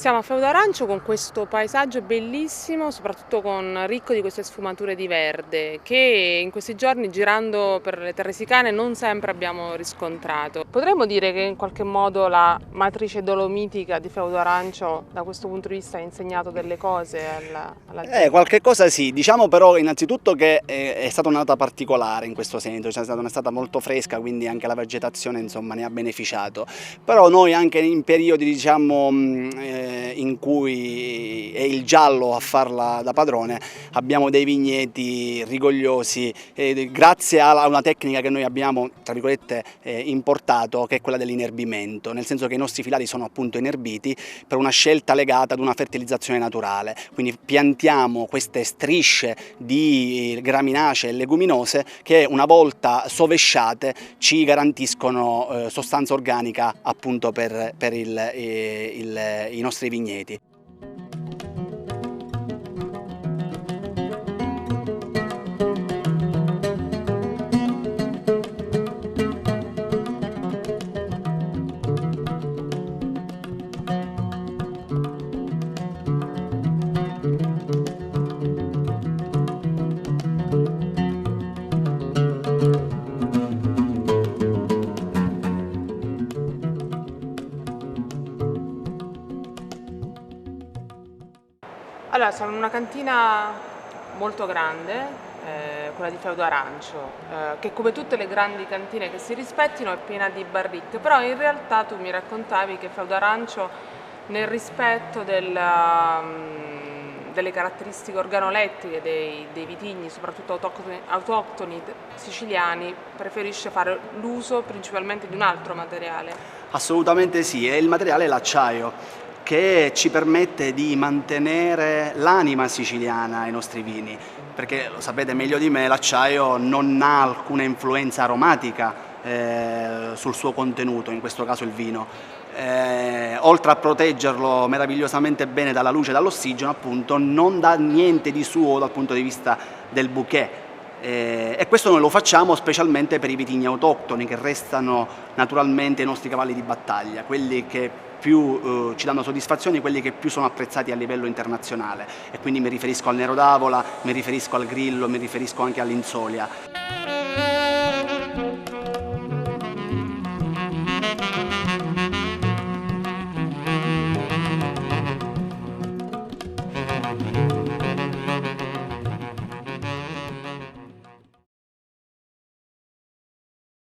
Siamo a Feudo Arancio con questo paesaggio bellissimo, soprattutto ricco di queste sfumature di verde, che in questi giorni girando per le terre sicane non sempre abbiamo riscontrato. Potremmo dire che in qualche modo la matrice dolomitica di Feudo Arancio da questo punto di vista ha insegnato delle cose alla gente? Qualche cosa sì, diciamo però innanzitutto che è stata un'annata particolare in questo senso, c'è stata un'estate molto fresca, quindi anche la vegetazione insomma ne ha beneficiato, però noi anche in periodi diciamo in cui è il giallo a farla da padrone abbiamo dei vigneti rigogliosi grazie a una tecnica che noi abbiamo tra virgolette importato, che è quella dell'inerbimento, nel senso che i nostri filari sono appunto inerbiti per una scelta legata ad una fertilizzazione naturale, quindi piantiamo queste strisce di graminacee e leguminose che una volta sovesciate ci garantiscono sostanza organica appunto per i nostri vigneti. Allora, siamo in una cantina molto grande, quella di Feudo Arancio, che come tutte le grandi cantine che si rispettino è piena di barrique, però in realtà tu mi raccontavi che Feudo Arancio nel rispetto delle caratteristiche organolettiche dei vitigni, soprattutto autoctoni siciliani, preferisce fare l'uso principalmente di un altro materiale. Assolutamente sì, e il materiale è l'acciaio, che ci permette di mantenere l'anima siciliana ai nostri vini, perché lo sapete meglio di me, l'acciaio non ha alcuna influenza aromatica sul suo contenuto, in questo caso il vino. Oltre a proteggerlo meravigliosamente bene dalla luce e dall'ossigeno, appunto, non dà niente di suo dal punto di vista del bouquet. E questo noi lo facciamo specialmente per i vitigni autoctoni che restano naturalmente i nostri cavalli di battaglia, quelli che più ci danno soddisfazioni, quelli che più sono apprezzati a livello internazionale, e quindi mi riferisco al Nero d'Avola, mi riferisco al Grillo, mi riferisco anche all'Insolia.